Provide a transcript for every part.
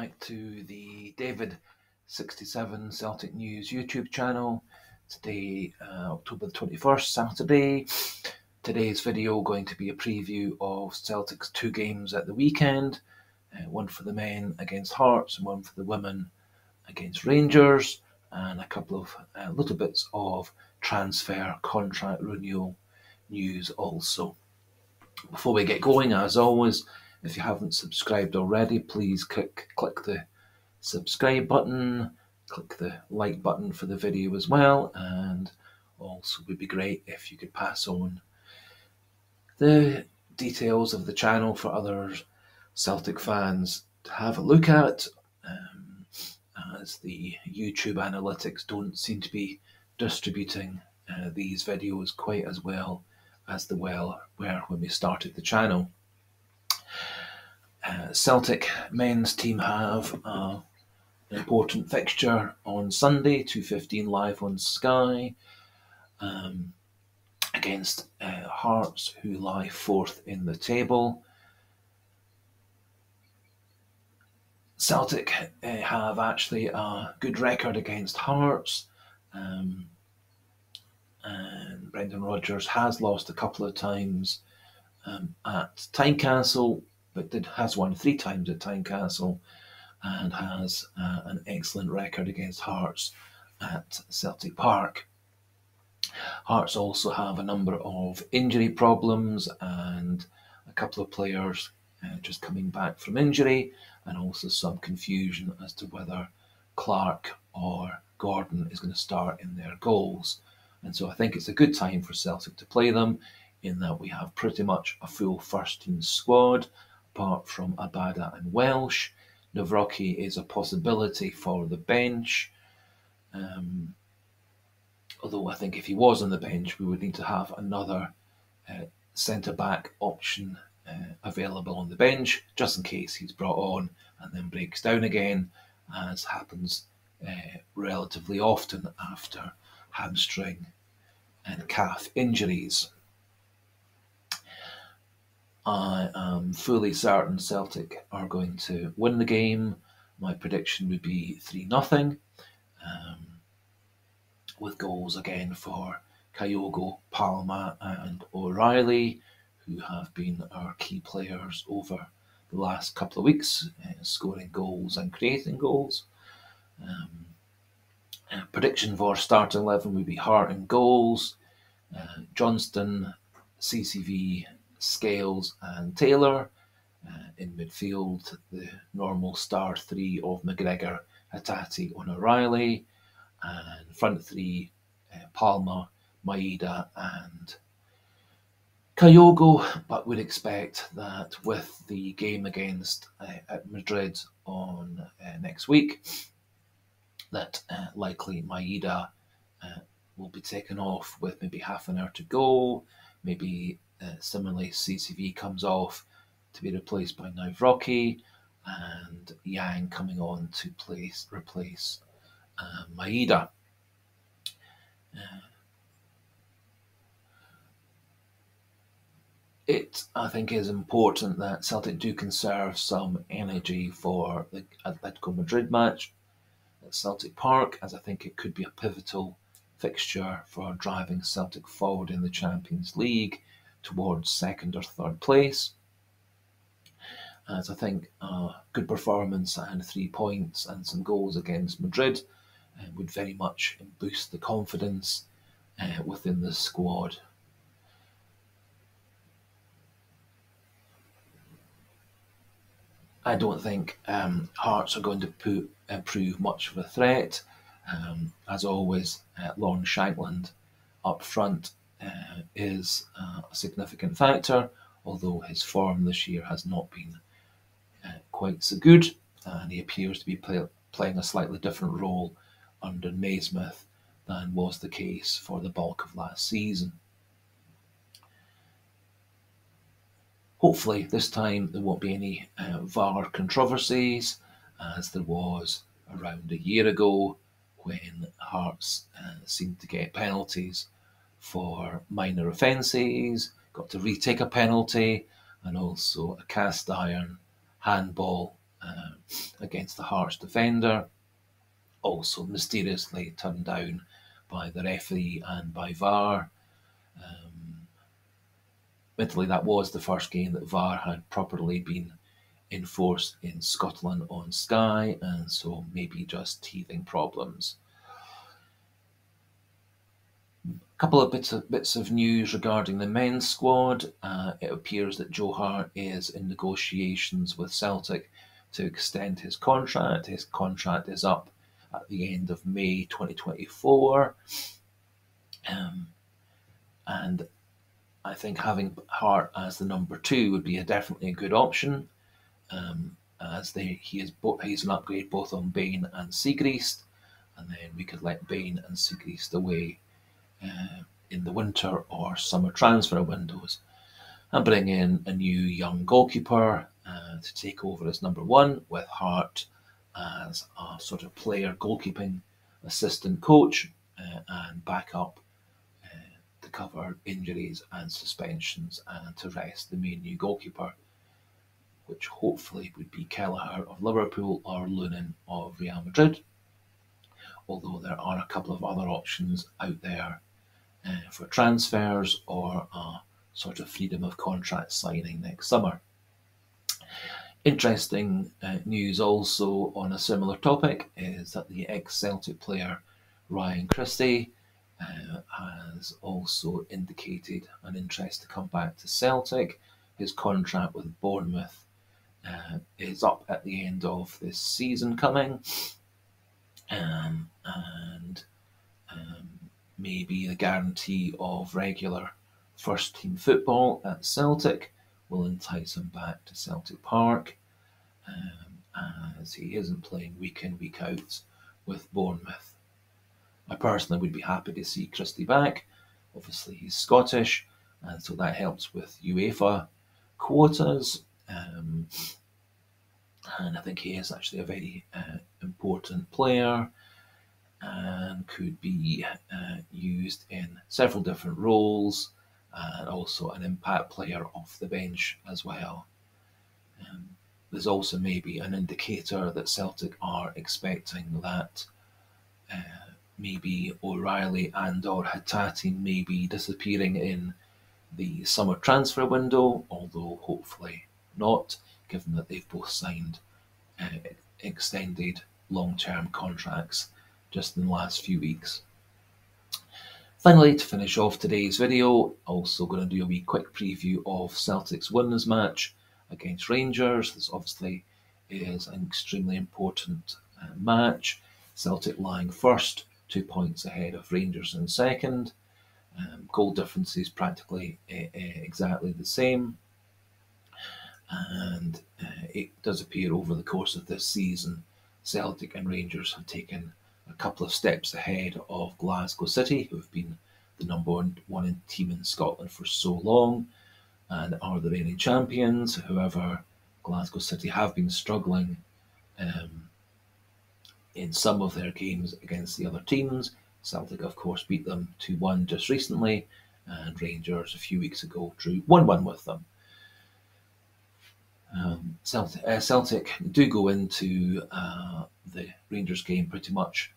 back to the David67 Celtic News YouTube channel. Today, October the 21st, Saturday. Today's video going to be a preview of Celtic's two games at the weekend. One for the men against Hearts and one for the women against Rangers. And a couple of little bits of transfer contract renewal news also. Before we get going, as always, if you haven't subscribed already, please click the subscribe button, click the like button for the video as well, and also would be great if you could pass on the details of the channel for other Celtic fans to have a look at, as the YouTube analytics don't seem to be distributing these videos quite as well as they were when we started the channel. Celtic men's team have an important fixture on Sunday, 2:15 live on Sky, against Hearts, who lie fourth in the table. Celtic have actually a good record against Hearts, and Brendan Rodgers has lost a couple of times at Tynecastle, but has won 3 times at Tynecastle and has an excellent record against Hearts at Celtic Park. Hearts also have a number of injury problems and a couple of players just coming back from injury, and also some confusion as to whether Clark or Gordon is going to start in their goals. And so I think it's a good time for Celtic to play them, in that we have pretty much a full first team squad, apart from Abada and Welsh. Nawrocki is a possibility for the bench, although I think if he was on the bench, we would need to have another centre-back option available on the bench, just in case he's brought on and then breaks down again, as happens relatively often after hamstring and calf injuries. I am fully certain Celtic are going to win the game. My prediction would be 3-0, with goals again for Kyogo, Palma and O'Reilly, who have been our key players over the last couple of weeks, scoring goals and creating goals. Prediction for starting 11 would be Hart in goals, Johnston, CCV, Scales and Taylor. In midfield, the normal star 3 of McGregor, Hatate and O'Reilly, and front 3, Palma, Maeda and Kyogo, but would expect that with the game against at Madrid on next week, that likely Maeda will be taken off with maybe half an hour to go. Maybe similarly CCV comes off to be replaced by Nawrocki, and Yang coming on to replace Maeda. It, I think, is important that Celtic do conserve some energy for the Atletico Madrid match at Celtic Park, as I think it could be a pivotal fixture for driving Celtic forward in the Champions League towards 2nd or 3rd place. As I think a good performance and 3 points and some goals against Madrid would very much boost the confidence within the squad. I don't think Hearts are going to prove much of a threat. As always, Lorne Shankland up front is a significant factor, although his form this year has not been quite so good, and he appears to be playing a slightly different role under Naismith than was the case for the bulk of last season. Hopefully this time there won't be any VAR controversies, as there was around a year ago when Hearts seemed to get penalties for minor offences, got to retake a penalty, and also a cast iron handball against the Hearts defender, also mysteriously turned down by the referee and by VAR. Admittedly, that was the first game that VAR had properly been enforced in Scotland on Sky, and so maybe just teething problems. A couple of bits of news regarding the men's squad. It appears that Joe Hart is in negotiations with Celtic to extend his contract. His contract is up at the end of May 2024. And I think having Hart as the number 2 would be definitely a good option, as he's an upgrade both on Bain and Siegrist, and then we could let Bain and Siegrist away in the winter or summer transfer windows, and bring in a new young goalkeeper to take over as number 1, with Hart as a sort of player goalkeeping assistant coach and backup to cover injuries and suspensions and to rest the main new goalkeeper, which hopefully would be Kelleher of Liverpool or Lunin of Real Madrid, although there are a couple of other options out there for transfers or a sort of freedom of contract signing next summer. Interesting news also on a similar topic is that the ex-Celtic player Ryan Christie has also indicated an interest to come back to Celtic. His contract with Bournemouth is up at the end of this season coming, and maybe the guarantee of regular first-team football at Celtic will entice him back to Celtic Park, as he isn't playing week in, week out with Bournemouth. I personally would be happy to see Christie back. Obviously, he's Scottish, and so that helps with UEFA quotas. And I think he is actually a very important player and could be used in several different roles, and also an impact player off the bench as well. There's also maybe an indicator that Celtic are expecting that maybe O'Reilly and or Hattati may be disappearing in the summer transfer window, although hopefully not, given that they've both signed extended long-term contracts just in the last few weeks. Finally, to finish off today's video, also going to do a wee quick preview of Celtic's women's match against Rangers. This obviously is an extremely important match. Celtic lying first, 2 points ahead of Rangers in second. Goal difference is practically exactly the same. And it does appear over the course of this season, Celtic and Rangers have taken a couple of steps ahead of Glasgow City, who have been the number one team in Scotland for so long and are the reigning champions. However, Glasgow City have been struggling in some of their games against the other teams. Celtic, of course, beat them 2-1 just recently, and Rangers a few weeks ago drew 1-1 with them. Celtic do go into the Rangers game pretty much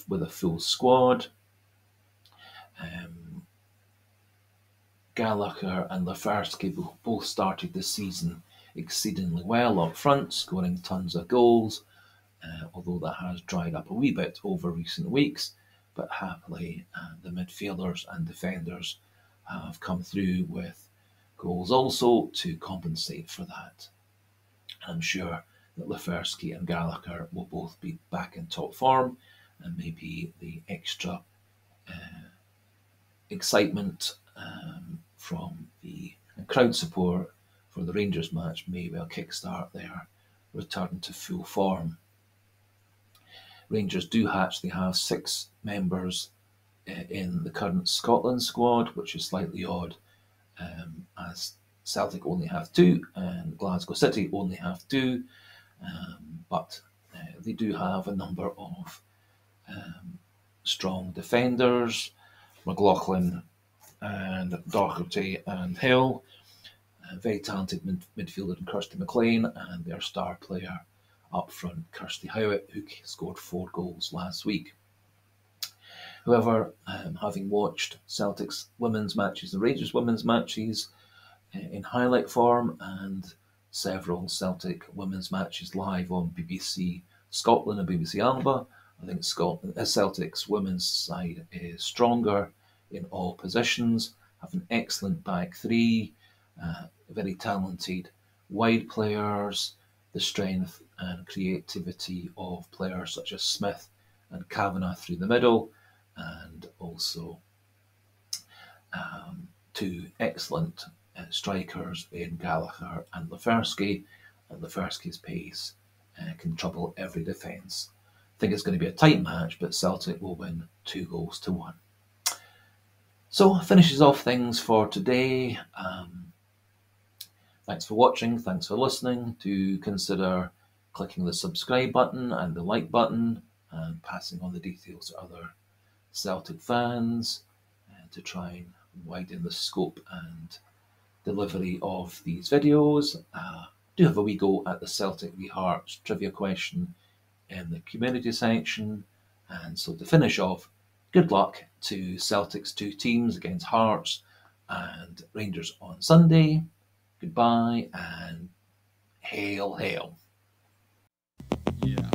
with a full squad. Gallagher and Lefersky both started the season exceedingly well up front, scoring tons of goals, although that has dried up a wee bit over recent weeks. But happily, the midfielders and defenders have come through with goals also to compensate for that. I'm sure that Lefersky and Gallagher will both be back in top form, and maybe the extra excitement from the crowd support for the Rangers match may well kickstart their return to full form. Rangers do actually have 6 members in the current Scotland squad, which is slightly odd, as Celtic only have 2 and Glasgow City only have 2, but they do have a number of strong defenders, McLaughlin and Doherty and Hill, very talented midfielder in Kirsty McLean, and their star player up front Christie, who scored 4 goals last week. However, having watched Celtic's women's matches and Rangers women's matches in highlight form, and several Celtic women's matches live on BBC Scotland and BBC Alba, I think Celtic's women's side is stronger in all positions, have an excellent back three, very talented wide players, the strength and creativity of players such as Smith and Kavanagh through the middle, and also 2 excellent strikers in Gallagher and Lefersky, and Lefersky's pace can trouble every defence. I think it's going to be a tight match, but Celtic will win 2-1. So finishes off things for today. Thanks for watching, thanks for listening. Do consider clicking the subscribe button and the like button and passing on the details to other Celtic fans to try and widen the scope and delivery of these videos. Do have a wee go at the Celtic v Hart trivia question in the community section. And so to finish off, good luck to Celtic's 2 teams against Hearts and Rangers on Sunday. Goodbye and hail, hail. Yeah.